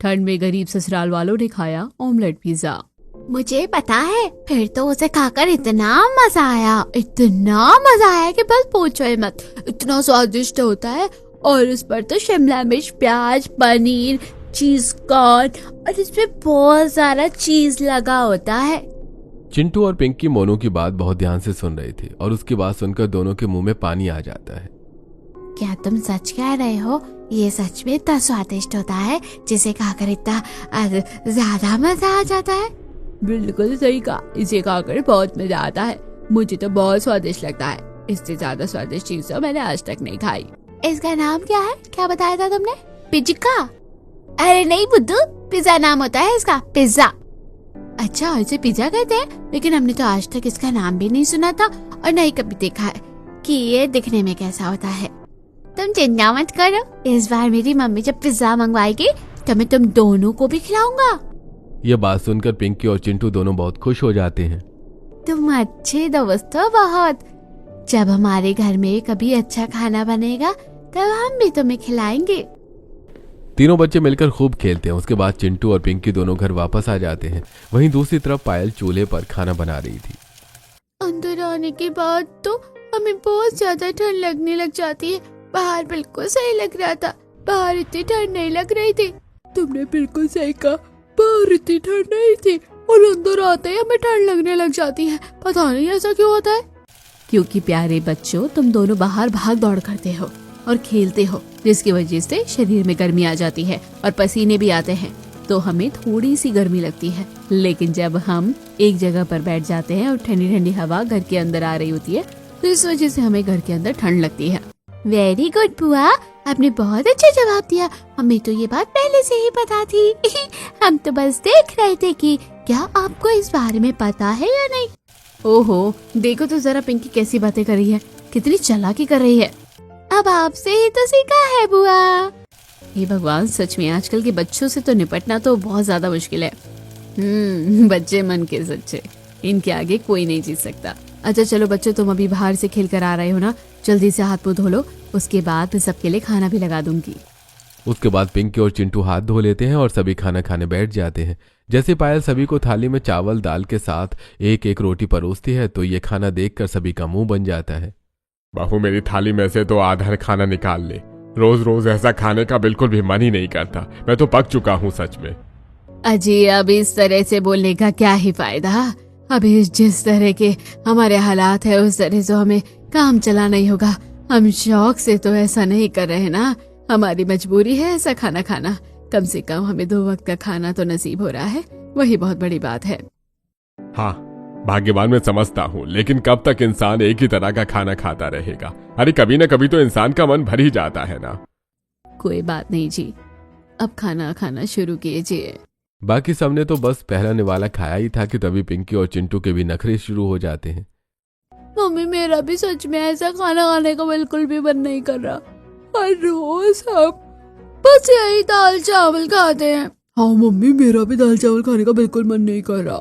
ठंड में गरीब ससुराल वालों ने खाया ऑमलेट पिज्जा। मुझे पता है, फिर तो उसे खाकर इतना मजा आया कि बस पूछो ही मत। इतना स्वादिष्ट होता है, और उस पर तो शिमला मिर्च, प्याज, पनीर, चीज कॉर्न, और इसमें बहुत सारा चीज लगा होता है। चिंटू और पिंकी मोनू की बात बहुत ध्यान से सुन रहे थे और उसकी बात सुनकर दोनों के मुंह में पानी आ जाता है। क्या तुम सच कह रहे हो? ये सच में इतना स्वादिष्ट होता है जिसे खाकर इतना ज्यादा मजा आ जाता है? बिल्कुल सही कहा, इसे खाकर बहुत मजा आता है। मुझे तो बहुत स्वादिष्ट लगता है। इससे ज्यादा स्वादिष्ट चीज तो मैंने आज तक नहीं खाई। इसका नाम क्या है? क्या बताया था तुमने? पिज्जा? अरे नहीं बुद्धू, पिज्जा नाम होता है इसका, पिज्जा। अच्छा, इसे पिज्जा कहते हैं, लेकिन हमने तो आज तक इसका नाम भी नहीं सुना था और नहीं कभी देखा है कि ये दिखने में कैसा होता है। तुम चिंता मत करो, इस बार मेरी मम्मी जब पिज्जा मंगवाएगी तो मैं तुम दोनों को भी खिलाऊंगा। यह बात सुनकर पिंकी और चिंटू दोनों बहुत खुश हो जाते हैं। तुम अच्छे दोस्त हो बहुत। जब हमारे घर में कभी अच्छा खाना बनेगा तब हम भी तुम्हें खिलाएंगे। तीनों बच्चे मिलकर खूब खेलते हैं। उसके बाद चिंटू और पिंकी दोनों घर वापस आ जाते हैं। वहीं दूसरी तरफ पायल चूल्हे पर खाना बना रही थी। अंदर आने के बाद तो हमें बहुत ज्यादा ठंड लगने लग जाती है। बाहर बिल्कुल सही लग रहा था, बाहर इतनी ठंड नहीं लग रही थी। तुमने बिल्कुल सही कहा, बाहर इतनी ठंड नहीं थी और अंदर आते ही हमें ठंड लगने लग जाती है। पता नहीं ऐसा क्यों होता है। क्योंकि प्यारे बच्चों, तुम दोनों बाहर भाग दौड़ करते हो और खेलते हो, जिसकी वजह से शरीर में गर्मी आ जाती है और पसीने भी आते हैं, तो हमें थोड़ी सी गर्मी लगती है। लेकिन जब हम एक जगह पर बैठ जाते हैं और ठंडी ठंडी हवा घर के अंदर आ रही होती है, तो इस वजह से हमें घर के अंदर ठंड लगती है। वेरी गुड बुआ, आपने बहुत अच्छा जवाब दिया। हमें तो ये बात पहले से ही पता थी। हम तो बस देख रहे थे कि क्या आपको इस बारे में पता है या नहीं। ओहो, देखो तो जरा पिंकी कैसी बातें कर रही है, कितनी चालाकी कर रही है। अब आपसे ही तो सीखा है बुआ। हे भगवान, सच में आजकल के बच्चों से तो निपटना तो बहुत ज्यादा मुश्किल है। बच्चे मन के सच्चे, इनके आगे कोई नहीं जीत सकता। अच्छा चलो बच्चों, तुम अभी बाहर से खेल कर आ रहे हो ना, जल्दी से हाथ मुंह धो लो, उसके बाद मैं सबके लिए खाना भी लगा दूंगी। उसके बाद पिंकी और चिंटू हाथ धो लेते हैं और सभी खाना खाने बैठ जाते हैं। जैसे पायल सभी को थाली में चावल दाल के साथ एक एक रोटी परोसती है, तो ये खाना देखकर सभी का मुंह बन जाता है। बहू, मेरी थाली में से तो आधा खाना निकाल ले। रोज रोज ऐसा खाने का बिल्कुल भी मन ही नहीं करता। मैं तो पक चुका हूँ सच में। अजी, अब इस तरह से बोलने का क्या ही फायदा। अभी जिस तरह के हमारे हालात है उस तरह से हमें काम चलाना ही होगा। हम शौक से तो ऐसा नहीं कर रहे ना, हमारी मजबूरी है ऐसा खाना खाना। कम से कम हमें 2 वक्त का खाना तो नसीब हो रहा है, वही बहुत बड़ी बात है। हाँ, भाग्यवान मैं समझता हूँ, लेकिन कब तक इंसान एक ही तरह का खाना खाता रहेगा? अरे कभी न कभी तो इंसान का मन भर ही जाता है ना। कोई बात नहीं जी, अब खाना खाना शुरू कीजिए। बाकी सबने तो बस पहला निवाला खाया ही था कि तभी पिंकी और चिंटू के भी नखरे शुरू हो जाते हैं। मम्मी, मेरा भी सच में ऐसा खाना खाने का बिल्कुल भी मन नहीं कर रहा। हर रोज हम बस यही दाल चावल खाते हैं। हाँ मम्मी, मेरा भी दाल चावल खाने का बिल्कुल मन नहीं कर रहा।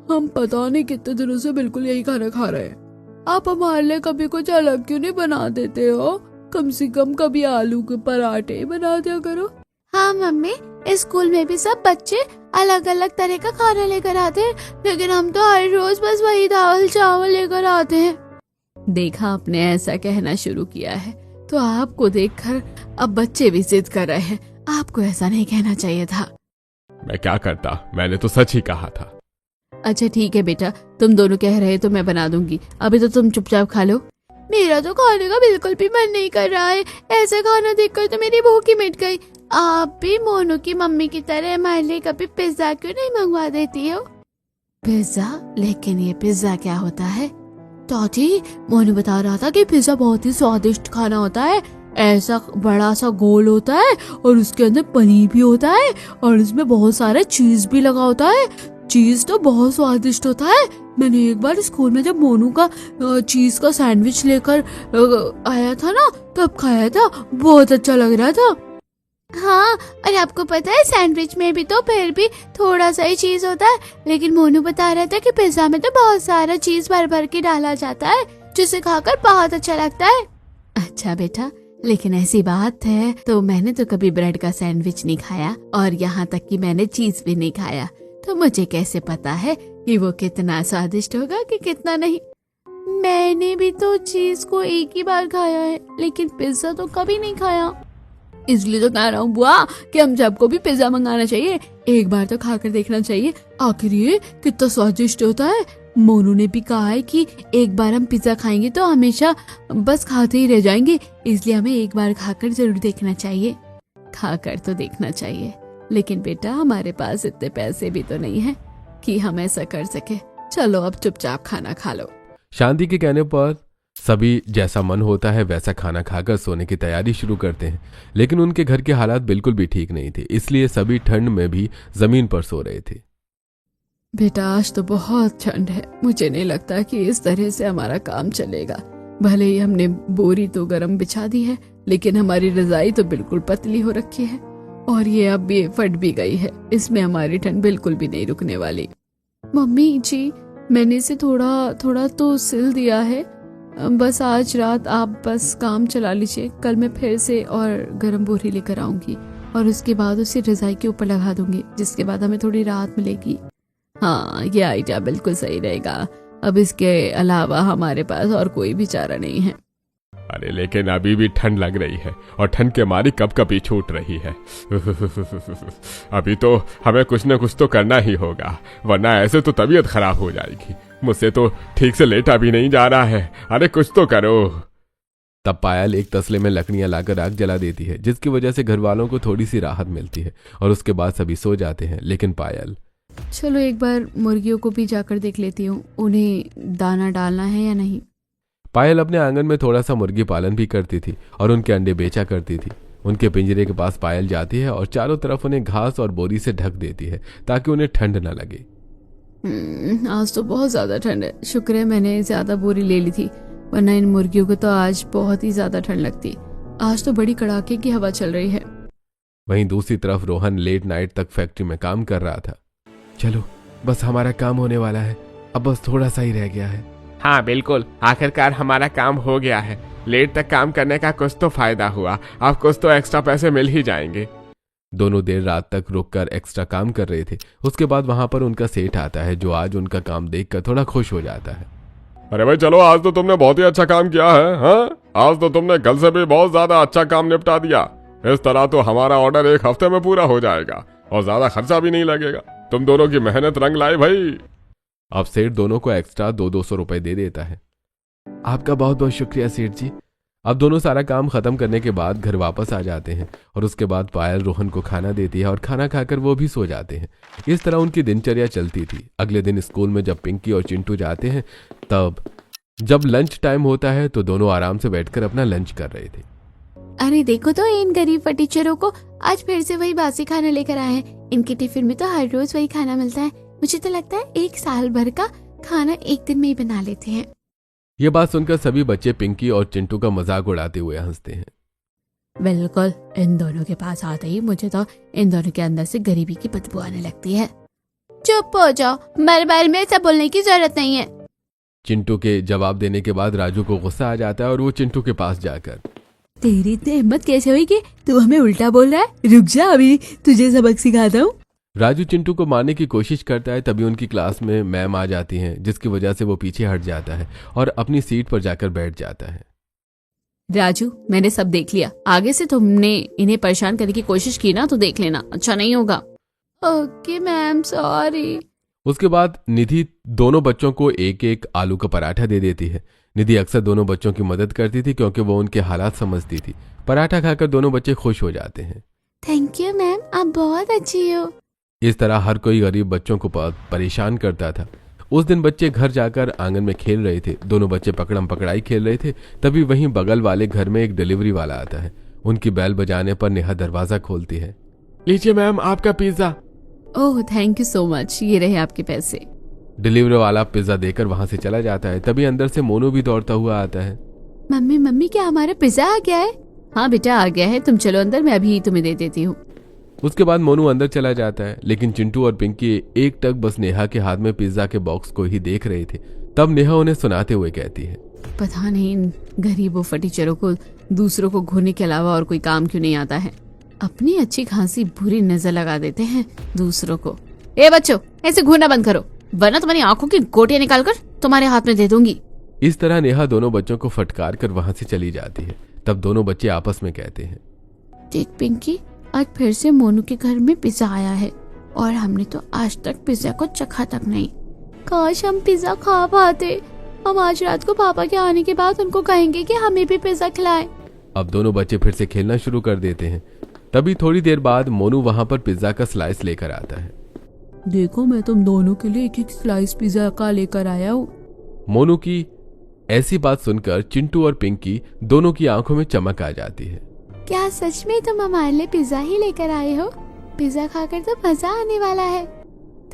हम पता नहीं कितने दिनों से बिल्कुल यही खाना खा रहे हैं। आप हमारे लिए कभी कुछ अलग क्यों नहीं बना देते हो? कम से कम कभी आलू के पराठे बना दिया करो। हाँ मम्मी, स्कूल में भी सब बच्चे अलग अलग तरह का खाना लेकर आते हैं, लेकिन हम तो हर रोज बस वही दाल चावल लेकर आते हैं। देखा, आपने ऐसा कहना शुरू किया है तो आपको देखकर अब बच्चे भी जिद कर रहे हैं। आपको ऐसा नहीं कहना चाहिए था। मैं क्या करता, मैंने तो सच ही कहा था। अच्छा ठीक है बेटा, तुम दोनों कह रहे तो मैं बना दूंगी। अभी तो तुम चुपचाप खा लो। मेरा तो खाने का बिल्कुल भी मन नहीं कर रहा है। ऐसा खाना देखकर तो मेरी भूख ही मिट गई। आप भी मोनू की मम्मी की तरह हमारे लिए कभी पिज्जा क्यों नहीं मंगवा देती हो? पिज्जा? लेकिन ये पिज्जा क्या होता है? दादी, मोनू बता रहा था कि पिज्जा बहुत ही स्वादिष्ट खाना होता है। ऐसा बड़ा सा गोल होता है और उसके अंदर पनीर भी होता है और इसमें बहुत सारा चीज भी लगा होता है। चीज तो बहुत स्वादिष्ट होता है। मैंने एक बार स्कूल में जब मोनू का चीज का सैंडविच लेकर आया था ना, तब खाया था, बहुत अच्छा लग रहा था। हाँ, और आपको पता है सैंडविच में भी तो फिर भी थोड़ा सा ही चीज होता है, लेकिन मोनू बता रहा था कि पिज्जा में तो बहुत सारा चीज भर भर के डाला जाता है, जिसे खाकर बहुत अच्छा लगता है। अच्छा बेटा, लेकिन ऐसी बात है तो मैंने तो कभी ब्रेड का सैंडविच नहीं खाया और यहाँ तक कि मैंने चीज भी नहीं खाया, तो मुझे कैसे पता है कि वो कितना स्वादिष्ट होगा कि कितना नहीं। मैंने भी तो चीज को एक ही बार खाया है, लेकिन पिज्जा तो कभी नहीं खाया। इसलिए तो कह रहा हूँ बुआ कि हम सबको भी पिज्जा मंगाना चाहिए, एक बार तो खाकर देखना चाहिए आखिर ये कितना स्वादिष्ट होता है। मोनू ने भी कहा है कि एक बार हम पिज्जा खाएंगे तो हमेशा बस खाते ही रह जाएंगे, इसलिए हमें एक बार खाकर जरूर देखना चाहिए। खाकर तो देखना चाहिए, लेकिन बेटा हमारे पास इतने पैसे भी तो नहीं है कि हम ऐसा कर सके। चलो अब चुपचाप खाना खा लो। शांति के कहने पर सभी जैसा मन होता है वैसा खाना खाकर सोने की तैयारी शुरू करते हैं, लेकिन उनके घर के हालात बिल्कुल भी ठीक नहीं थे, इसलिए सभी ठंड में भी जमीन पर सो रहे थे। बेटा आज तो बहुत ठंड है, मुझे नहीं लगता कि इस तरह से हमारा काम चलेगा। भले ही हमने बोरी तो गर्म बिछा दी है, लेकिन हमारी रजाई तो बिल्कुल पतली हो रखी है और ये अब भी फट भी गई है, इसमें हमारी ठंड बिल्कुल भी नहीं रुकने वाली। मम्मी जी मैंने इसे थोड़ा थोड़ा तो सिल दिया है, बस आज रात आप बस काम चला लीजिए, कल मैं फिर से और गर्म बोरी लेकर आऊंगी और उसके बाद उसे रजाई के ऊपर लगा दूंगी, जिसके बाद हमें थोड़ी राहत मिलेगी। हाँ ये आइडिया बिल्कुल सही रहेगा, अब इसके अलावा हमारे पास और कोई भी चारा नहीं है। अरे लेकिन अभी भी ठंड लग रही है और ठंड के मारी कपकपी छूट रही है। अभी तो हमें कुछ न कुछ तो करना ही होगा, वरना ऐसे तो तबीयत खराब हो जाएगी। मुझसे तो ठीक से लेटा भी नहीं जा रहा है, अरे कुछ तो करो। तब पायल एक तसले में लकड़ियां लाकर आग जला देती है, जिसकी वजह से घर वालों को थोड़ी सी राहत मिलती है और उसके बाद सभी सो जाते हैं। लेकिन पायल, चलो एक बार मुर्गियों को भी जाकर देख लेती हूँ, उन्हें दाना डालना है या नहीं। पायल अपने आंगन में थोड़ा सा मुर्गी पालन भी करती थी और उनके अंडे बेचा करती थी। उनके पिंजरे के पास पायल जाती है और चारों तरफ उन्हें घास और बोरी से ढक देती है ताकि उन्हें ठंड न लगे। आज तो बहुत ज्यादा ठंड है, शुक्र है मैंने ज्यादा बोरी ले ली थी, वरना इन मुर्गियों को तो आज बहुत ही ज्यादा ठंड लगती। आज तो बड़ी कड़ाके की हवा चल रही है। वहीं दूसरी तरफ रोहन लेट नाइट तक फैक्ट्री में काम कर रहा था। चलो बस हमारा काम होने वाला है, अब बस थोड़ा सा ही रह गया है। हाँ बिल्कुल, आखिरकार हमारा काम हो गया है। लेट तक काम करने का कुछ तो फायदा हुआ, अब कुछ तो एक्स्ट्रा पैसे मिल ही जाएंगे। दोनों देर रात तक रुककर एक्स्ट्रा काम कर रहे थे। उसके बाद वहां पर उनका सेठ आता है, जो आज उनका काम देखकर थोड़ा खुश हो जाता है। अरे भाई चलो, आज तो तुमने बहुत ही अच्छा काम किया है। हाँ, आज तो तुमने कल से भी बहुत ज्यादा अच्छा काम निपटा दिया। इस तरह तो हमारा ऑर्डर एक हफ्ते में पूरा हो जाएगा और ज्यादा खर्चा भी नहीं लगेगा। तुम दोनों की मेहनत रंग लाई भाई। अब सेठ दोनों को एक्स्ट्रा 200 रुपए दे देता है। आपका बहुत बहुत शुक्रिया सेठ जी। अब दोनों सारा काम खत्म करने के बाद घर वापस आ जाते हैं और उसके बाद पायल रोहन को खाना देती है और खाना खाकर वो भी सो जाते हैं। इस तरह उनकी दिनचर्या चलती थी। अगले दिन स्कूल में जब पिंकी और चिंटू जाते हैं, तब जब लंच टाइम होता है तो दोनों आराम से बैठकर अपना लंच कर रहे थे। अरे देखो तो इन गरीब फटीचरों को, आज फिर से वही बासी खाना लेकर आए हैं। इनके टिफिन में तो हर रोज वही खाना मिलता है। मुझे तो लगता है एक साल भर का खाना एक दिन में ही बना लेते हैं। ये बात सुनकर सभी बच्चे पिंकी और चिंटू का मजाक उड़ाते हुए हंसते हैं। बिल्कुल, इन दोनों के पास आते ही मुझे तो इन दोनों के अंदर से गरीबी की बदबू आने लगती है। चुप हो जाओ, मेरे बारे में ऐसा बोलने की जरूरत नहीं है। चिंटू के जवाब देने के बाद राजू को गुस्सा आ जाता है और वो चिंटू के पास जाकर, तेरी इतनी हिम्मत कैसे हुई कि तू हमें उल्टा बोल रहा है? रुक जा, अभी तुझे सबक सिखाता हूँ। राजू चिंटू को मारने की कोशिश करता है। तभी उनकी क्लास में मैम आ जाती हैं, जिसकी वजह से वो पीछे हट जाता है और अपनी सीट पर जाकर बैठ जाता है। राजू, मैंने सब देख लिया, आगे से तुमने इन्हें परेशान करने की कोशिश की ना तो देख लेना, अच्छा नहीं होगा। Okay ma'am, sorry. उसके बाद निधि दोनों बच्चों को एक एक आलू का पराठा दे देती है। निधि अक्सर दोनों बच्चों की मदद करती थी क्योंकि वो उनके हालात समझती थी। पराठा खाकर दोनों बच्चे खुश हो जाते हैं। थैंक यू मैम, आप बहुत अच्छी हो। इस तरह हर कोई गरीब बच्चों को परेशान करता था। उस दिन बच्चे घर जाकर आंगन में खेल रहे थे। दोनों बच्चे पकड़म पकड़ाई खेल रहे थे। तभी वहीं बगल वाले घर में एक डिलीवरी वाला आता है। उनकी बैल बजाने पर नेहा दरवाजा खोलती है। लीजिए मैम आपका pizza. Oh thank you so much, ये रहे आपके पैसे। डिलीवरी वाला पिज्जा देकर वहां से चला जाता है। तभी अंदर से मोनू भी दौड़ता हुआ आता है। मम्मी मम्मी, क्या हमारा पिज्जा आ गया है? हाँ बेटा आ गया है, तुम चलो अंदर, मैं अभी तुम्हें दे देती हूँ। उसके बाद मोनू अंदर चला जाता है, लेकिन चिंटू और पिंकी एक टक बस नेहा के हाथ में पिज्जा के बॉक्स को ही देख रहे थे। तब नेहा उन्हें सुनाते हुए कहती है, पता नहीं इन गरीबों फटीचरों को दूसरों को घूरने के अलावा और कोई काम क्यों नहीं आता है। अपनी अच्छी खासी बुरी नजर लगा देते हैं दूसरों को। ए बच्चों, ऐसे घूरना बंद करो, वरना तुम्हारी आंखों की गोटियां निकालकर तुम्हारे हाथ में दे दूंगी। इस तरह नेहा दोनों बच्चों को फटकार कर वहां से चली जाती है। तब दोनों बच्चे आपस में कहते हैं, देख पिंकी, आज फिर से मोनू के घर में पिज्जा आया है और हमने तो आज तक पिज्जा को चखा तक नहीं। काश हम पिज्जा खा पाते। हम आज रात को पापा के आने के बाद उनको कहेंगे कि हमें भी पिज्जा खिलाएं। अब दोनों बच्चे फिर से खेलना शुरू कर देते हैं। तभी थोड़ी देर बाद मोनू वहां पर पिज्जा का स्लाइस लेकर आता है। देखो, मैं तुम दोनों के लिए एक एक स्लाइस पिज्जा का लेकर आया हूँ। मोनू की ऐसी बात सुनकर चिंटू और पिंकी दोनों की आंखों में चमक आ जाती है। क्या सच में तुम हमारे लिए पिज्जा ही लेकर आए हो? पिज्जा खाकर तो मजा आने वाला है।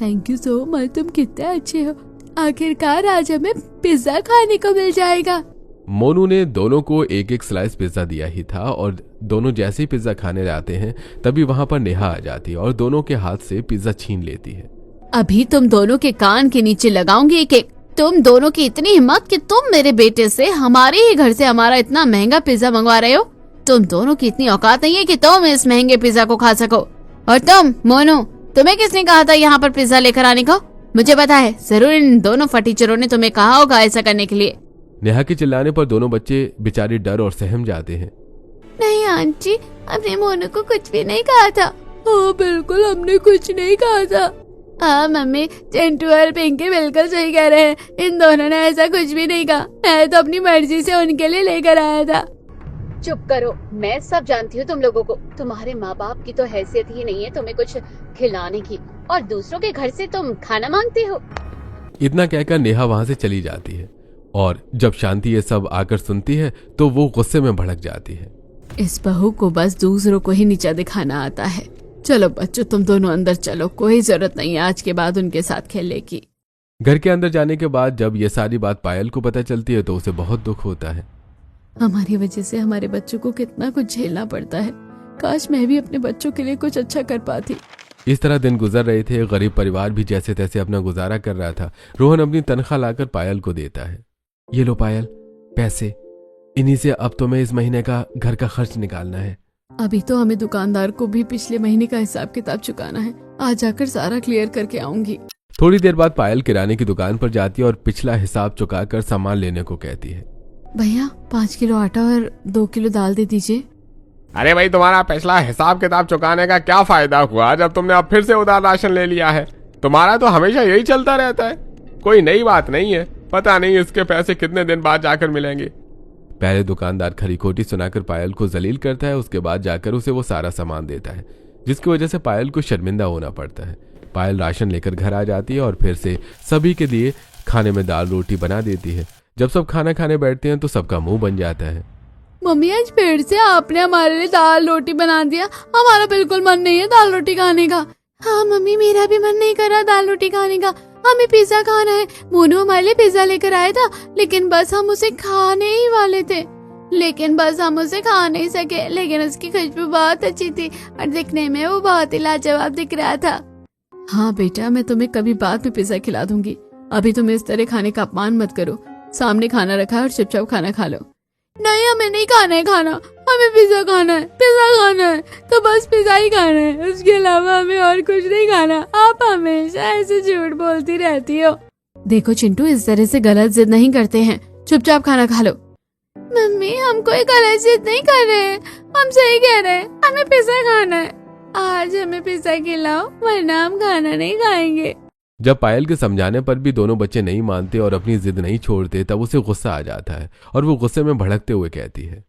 थैंक यू सो मच, तुम कितने अच्छे हो। आखिरकार आज हमें पिज्जा खाने को मिल जाएगा। मोनू ने दोनों को एक एक स्लाइस पिज्जा दिया ही था और दोनों जैसे ही पिज्जा खाने जाते हैं तभी वहां पर नेहा आ जाती है और दोनों के हाथ से पिज्जा छीन लेती है। अभी तुम दोनों के कान के नीचे लगाऊंगी एक एक। तुम दोनों की इतनी हिम्मत कि तुम मेरे बेटे से हमारे ही घर से हमारा इतना महंगा पिज्जा मंगवा रहे हो। तुम दोनों की इतनी औकात नहीं है कि तुम इस महंगे पिज्जा को खा सको। और तुम मोनू, तुम्हें किसने कहा था यहाँ पर पिज्जा लेकर आने को? मुझे पता है, जरूर इन दोनों फटीचरों ने तुम्हें कहा होगा ऐसा करने के लिए। नेहा के चिल्लाने पर दोनों बच्चे बेचारे डर और सहम जाते हैं। नहीं आंटी, हमने मोनू को कुछ भी नहीं कहा था। हाँ बिल्कुल, हमने कुछ नहीं कहा था। हाँ मम्मी, चिंटू और पिंकी बिल्कुल सही कह रहे हैं। इन दोनों ने ऐसा कुछ भी नहीं कहा। मैं तो अपनी मर्जी से उनके लिए लेकर आया था। चुप करो, मैं सब जानती हूँ तुम लोगों को। तुम्हारे माँ बाप की तो हैसियत ही नहीं है तुम्हें कुछ खिलाने की, और दूसरों के घर से तुम खाना मांगते हो। इतना कहकर नेहा वहां से चली जाती है और जब शांति ये सब आकर सुनती है तो वो गुस्से में भड़क जाती है। इस बहू को बस दूसरों को ही नीचा दिखाना आता है। चलो बच्चों, तुम दोनों अंदर चलो, कोई जरूरत नहीं है आज के बाद उनके साथ खेलने की। घर के अंदर जाने के बाद जब ये सारी बात पायल को पता चलती है तो उसे बहुत दुख होता है। हमारी वजह से हमारे बच्चों को कितना कुछ झेलना पड़ता है। काश मैं भी अपने बच्चों के लिए कुछ अच्छा कर पाती। इस तरह दिन गुजर रहे थे। गरीब परिवार भी जैसे तैसे अपना गुजारा कर रहा था। रोहन अपनी तनख्वाह लाकर पायल को देता है। ये लो पायल, पैसे, इन्हीं से अब तुम्हें इस महीने का घर का खर्च निकालना है। अभी तो हमें दुकानदार को भी पिछले महीने का हिसाब किताब चुकाना है। आज जाकर सारा क्लियर करके आऊंगी। थोड़ी देर बाद पायल किराने की दुकान पर जाती है और पिछला हिसाब चुकाकर सामान लेने को कहती है। भैया 5 किलो आटा और 2 किलो दाल दे दीजिए। अरे भाई, तुम्हारा पिछला हिसाब किताब चुकाने का क्या फायदा हुआ जब तुमने अब फिर से उधार राशन ले लिया है? तुम्हारा तो हमेशा यही चलता रहता है, कोई नई बात नहीं है। पता नहीं इसके पैसे कितने दिन बाद जाकर मिलेंगे। पहले दुकानदार खरी खोटी सुनाकर पायल को जलील करता है, उसके बाद जाकर उसे वो सारा सामान देता है, जिसकी वजह से पायल को शर्मिंदा होना पड़ता है। पायल राशन लेकर घर आ जाती है और फिर से सभी के लिए खाने में दाल रोटी बना देती है। जब सब खाना खाने बैठते हैं तो सबका मुंह बन जाता है। मम्मी, आज फिर से आपने हमारे लिए दाल रोटी बना दिया। हमारा बिल्कुल मन नहीं है दाल रोटी खाने का। हाँ मम्मी, मेरा भी मन नहीं कर रहा दाल रोटी खाने का। हमें पिज्जा खाना है। मोनू हमारे लिए पिज्जा लेकर आया था, लेकिन बस हम उसे खाने ही वाले थे। लेकिन बस हम उसे खा नहीं सके। लेकिन उसकी खुशबू बहुत अच्छी थी और दिखने में वो बहुत ही लाजवाब दिख रहा था। हाँ बेटा, मैं तुम्हें कभी बाद में पिज्जा खिला दूंगी। अभी तुम इस तरह खाने का अपमान मत करो। सामने खाना रखा है और चुपचाप खाना खा लो। नहीं, हमें नहीं खाना है खाना। हमें पिज्जा खाना है। पिज्जा खाना है तो बस पिज्जा ही खाना है, उसके अलावा हमें और कुछ नहीं खाना। आप हमेशा ऐसे झूठ बोलती रहती हो। देखो चिंटू, इस तरह से गलत जिद नहीं करते हैं। चुपचाप खाना खा लो। मम्मी, हम कोई गलत जिद नहीं कर रहे हैं, हम सही कह रहे हैं। हमें पिज्जा खाना है। आज हमें पिज्जा खिलाओ, वरना हम खाना नहीं खाएंगे। जब पायल के समझाने पर भी दोनों बच्चे नहीं मानते और अपनी जिद नहीं छोड़ते तब उसे गुस्सा आ जाता है और वो गुस्से में भड़कते हुए कहती है,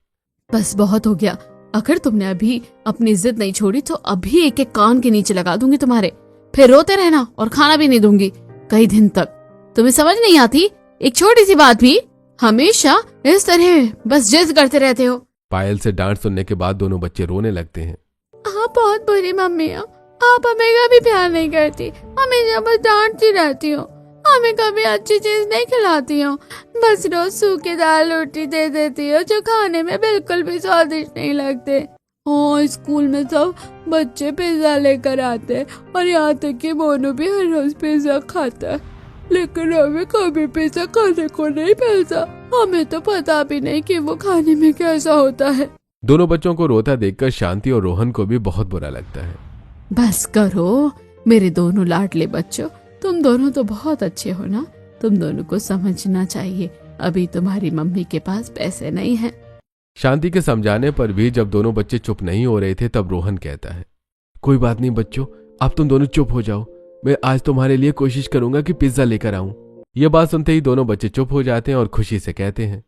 बस बहुत हो गया। अगर तुमने अभी अपनी जिद नहीं छोड़ी तो अभी एक एक कान के नीचे लगा दूंगी तुम्हारे। फिर रोते रहना और खाना भी नहीं दूंगी कई दिन तक। तुम्हें समझ नहीं आती एक छोटी सी बात भी? हमेशा इस तरह बस जिद करते रहते हो। पायल से डांट सुनने के बाद दोनों बच्चे रोने लगते हैं। आप बहुत बुरी मम्मी हो। आप हमें कभी प्यार नहीं करती, हमेशा बस डांटती रहती हो। हमें कभी अच्छी चीज नहीं खिलाती हो, बस रोज सूखी दाल रोटी दे देती हो जो खाने में बिल्कुल भी स्वादिष्ट नहीं लगते। हाँ, स्कूल में सब बच्चे पिज्जा लेकर आते हैं और यहाँ तक कि मोनू भी हर रोज पिज्जा खाता है, लेकिन हमें कभी पिज्जा खाने को नहीं मिलता। हमें तो पता भी नहीं कि वो खाने में कैसा होता है। दोनों बच्चों को रोता देखकर शांति और रोहन को भी बहुत बुरा लगता है। बस करो मेरे दोनों लाडले बच्चों, तुम दोनों तो बहुत अच्छे हो ना। तुम दोनों को समझना चाहिए, अभी तुम्हारी मम्मी के पास पैसे नहीं हैं। शांति के समझाने पर भी जब दोनों बच्चे चुप नहीं हो रहे थे तब रोहन कहता है, कोई बात नहीं बच्चों, अब तुम दोनों चुप हो जाओ। मैं आज तुम्हारे लिए कोशिश करूंगा कि पिज्जा लेकर आऊं। ये बात सुनते ही दोनों बच्चे चुप हो जाते हैं और खुशी से कहते हैं,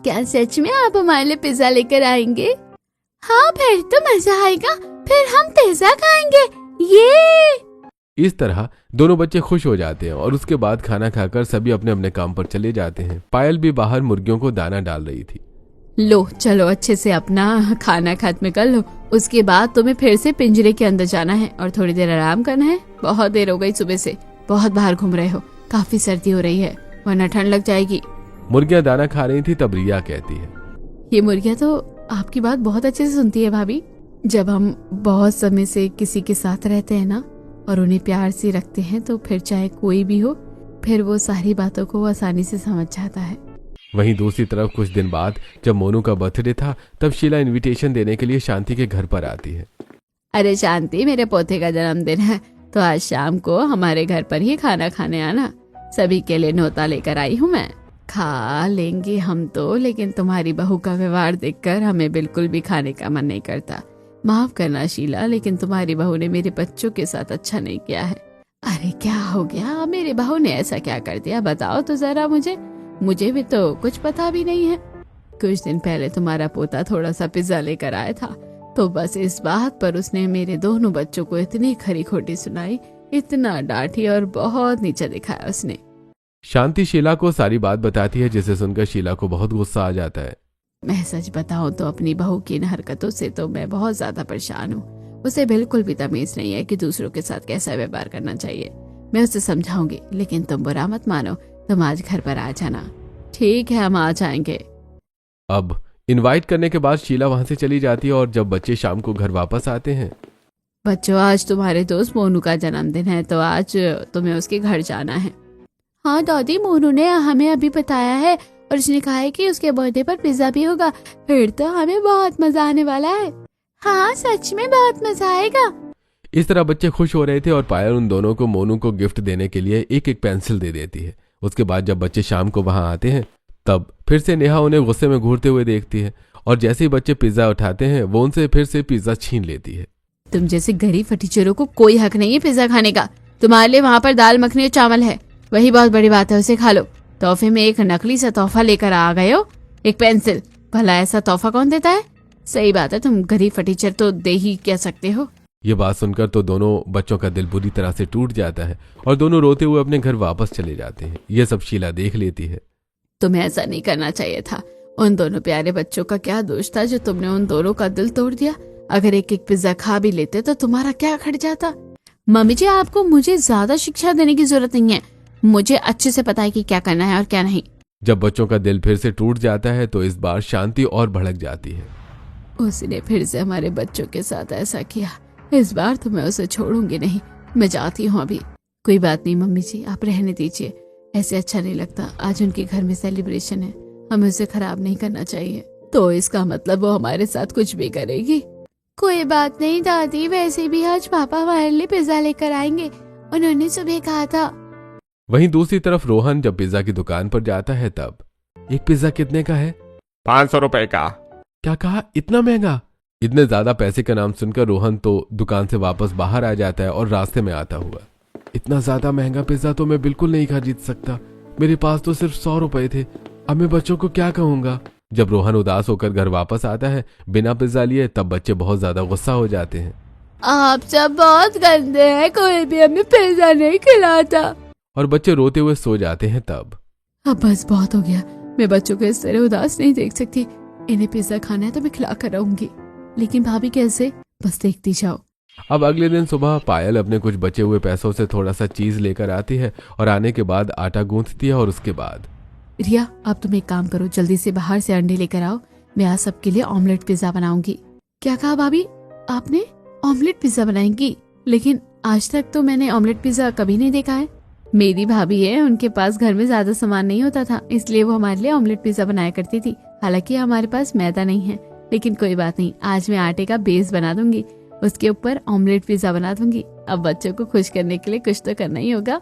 क्या सच में आप हमारे लिए पिज्जा लेकर आएंगे? हाँ, फिर तो मजा आएगा, फिर हम पिज्जा खाएंगे। ये इस तरह दोनों बच्चे खुश हो जाते हैं और उसके बाद खाना खाकर सभी अपने अपने काम पर चले जाते हैं। पायल भी बाहर मुर्गियों को दाना डाल रही थी। लो चलो अच्छे से अपना खाना खत्म कर लो, उसके बाद तुम्हें फिर से पिंजरे के अंदर जाना है और थोड़ी देर आराम करना है। बहुत देर हो गई सुबह से, बहुत बाहर घूम रहे हो, काफी सर्दी हो रही है वरना ठंड लग जाएगी। मुर्गियां दाना खा रही थी तब रिया कहती है, ये मुर्गियां तो आपकी बात बहुत अच्छे से सुनती है भाभी। जब हम बहुत समय से किसी के साथ रहते हैं ना और उन्हें प्यार से रखते हैं तो फिर चाहे कोई भी हो, फिर वो सारी बातों को आसानी से समझ जाता है। वहीं दूसरी तरफ कुछ दिन बाद जब मोनू का बर्थडे था तब शीला इनविटेशन देने के लिए शांति के घर पर आती है। अरे शांति, मेरे पोते का जन्मदिन है तो आज शाम को हमारे घर पर ही खाना खाने आना। सभी के लिए न्योता लेकर आई हूँ मैं। खा लेंगे हम तो, लेकिन तुम्हारी बहू का व्यवहार देखकर हमें बिल्कुल भी खाने का मन नहीं करता। माफ करना शीला, लेकिन तुम्हारी बहू ने मेरे बच्चों के साथ अच्छा नहीं किया है। अरे क्या हो गया, मेरी बहू ने ऐसा क्या कर दिया बताओ तो जरा मुझे भी तो कुछ पता भी नहीं है। कुछ दिन पहले तुम्हारा पोता थोड़ा सा पिज्जा लेकर आया था, तो बस इस बात पर उसने मेरे दोनों बच्चों को इतनी खरी खोटी सुनाई, इतना डांटी और बहुत नीचा दिखाया उसने। शांति शीला को सारी बात बताती है जिसे सुनकर शीला को बहुत गुस्सा आ जाता है। मैं सच बताऊं तो अपनी बहू की इन हरकतों से तो मैं बहुत ज्यादा परेशान हूँ। उसे बिल्कुल भी तमीज नहीं है कि दूसरों के साथ कैसा व्यवहार करना चाहिए। मैं उसे समझाऊंगी, लेकिन तुम बुरा मत मानो, तुम आज घर पर आ जाना। ठीक है, हम आ जाएंगे। अब इनवाइट करने के बाद शीला वहां से चली जाती है और जब बच्चे शाम को घर वापस आते हैं, बच्चों आज तुम्हारे दोस्त मोनू का जन्मदिन है तो आज तुम्हें उसके घर जाना है। हाँ दादी, मोनू ने हमें अभी बताया है और उसने कहा है कि उसके बर्थडे पर पिज्जा भी होगा, फिर तो हमें बहुत मजा आने वाला है। हाँ सच में बहुत मजा आएगा। इस तरह बच्चे खुश हो रहे थे और पायल उन दोनों को मोनू को गिफ्ट देने के लिए एक एक पेंसिल दे देती है। उसके बाद जब बच्चे शाम को वहां आते हैं तब फिर से नेहा उन्हें गुस्से में घूरते हुए देखती है और जैसे ही बच्चे पिज्जा उठाते हैं वो उनसे फिर से पिज्जा छीन लेती है। तुम जैसे गरीब फटीचरों को कोई हक नहीं है पिज्जा खाने का। तुम्हारे लिए वहाँ पर दाल मखनी और चावल है, वही बहुत बड़ी बात है, उसे खा लो। तोहफे में एक नकली सा तोहफा लेकर आ गए हो, एक पेंसिल। भला ऐसा तोहफा कौन देता है? सही बात है, तुम गरीब फटीचर तो दे ही क्या सकते हो। ये बात सुनकर तो दोनों बच्चों का दिल बुरी तरह से टूट जाता है और दोनों रोते हुए अपने घर वापस चले जाते हैं। ये सब शीला देख लेती है। तुम्हें ऐसा नहीं करना चाहिए था। उन दोनों प्यारे बच्चों का क्या दोष था जो तुमने उन दोनों का दिल तोड़ दिया। अगर एक एक पिज्जा खा भी लेते तो तुम्हारा क्या खट जाता। मम्मी जी, आपको मुझे ज्यादा शिक्षा देने की जरूरत नहीं है, मुझे अच्छे से पता है कि क्या करना है और क्या नहीं। जब बच्चों का दिल फिर से टूट जाता है तो इस बार शांति और भड़क जाती है। उसने फिर से हमारे बच्चों के साथ ऐसा किया, इस बार तो मैं उसे छोड़ूंगी नहीं। मैं जाती हूँ अभी। कोई बात नहीं मम्मी जी, आप रहने दीजिए, ऐसे अच्छा नहीं लगता। आज उनके घर में सेलिब्रेशन है, हमें उसे खराब नहीं करना चाहिए। तो इसका मतलब वो हमारे साथ कुछ भी करेगी। कोई बात नहीं दादी, वैसे भी आज पापा हमारे लिए पिज्जा लेकर आएंगे, उन्होंने सुबह कहा था। वहीं दूसरी तरफ रोहन जब पिज्जा की दुकान पर जाता है तब एक पिज्जा कितने का है? 500 रुपए का। क्या कहा, इतना महंगा? इतने ज्यादा पैसे का नाम सुनकर रोहन तो दुकान से वापस बाहर आ जाता है और रास्ते में आता हुआ, इतना ज्यादा महंगा पिज्जा तो मैं बिल्कुल नहीं खरीद सकता, मेरे पास तो सिर्फ 100 रुपए थे, अब मैं बच्चों को क्या कहूंगा। जब रोहन उदास होकर घर वापस आता है बिना पिज्जा लिए तब बच्चे बहुत ज्यादा गुस्सा हो जाते हैं। आप सब बहुत गंदे हैं, कोई भी हमें पिज्जा नहीं खिलाता। और बच्चे रोते हुए सो जाते हैं। तब अब बस बहुत हो गया, मैं बच्चों को इस तरह उदास नहीं देख सकती। इन्हें पिज्जा खाना है तो मैं खिला कर रहूंगी, लेकिन भाभी कैसे, बस देखती जाओ। अब अगले दिन सुबह पायल अपने कुछ बचे हुए पैसों से थोड़ा सा चीज लेकर आती है और आने के बाद आटा गूंथती है और उसके बाद रिया, अब तुम एक काम करो, जल्दी से बाहर से अंडे लेकर आओ, मैं आज सबके लिए ऑमलेट पिज्जा बनाऊंगी। क्या कहा भाभी, आपने ऑमलेट पिज्जा बनाएंगी? लेकिन आज तक तो मैंने ऑमलेट पिज्जा कभी नहीं देखा है। मेरी भाभी है, उनके पास घर में ज्यादा सामान नहीं होता था, इसलिए वो हमारे लिए ऑमलेट पिज्जा बनाया करती थी। हालांकि हमारे पास मैदा नहीं है, लेकिन कोई बात नहीं, आज मैं आटे का बेस बना दूंगी, उसके ऊपर ऑमलेट पिज्जा बना दूंगी। अब बच्चों को खुश करने के लिए कुछ तो करना ही होगा।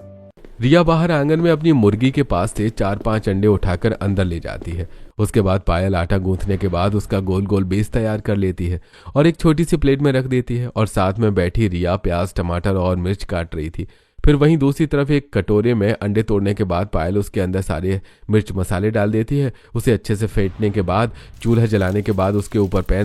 रिया बाहर आंगन में अपनी मुर्गी के पास से 4-5 अंडे उठाकर अंदर ले जाती है। उसके बाद पायल आटा गूंथने के बाद उसका गोल गोल बेस तैयार कर लेती है और एक छोटी सी प्लेट में रख देती है। और साथ में बैठी रिया प्याज, टमाटर और मिर्च काट रही थी। फिर वहीं दूसरी तरफ एक कटोरे में अंडे तोड़ने के बाद पायल उसके अंदर सारे मिर्च मसाले डाल देती है। उसे अच्छे से फेंटने के बाद चूल्हा जलाने के बाद उसके ऊपर पैन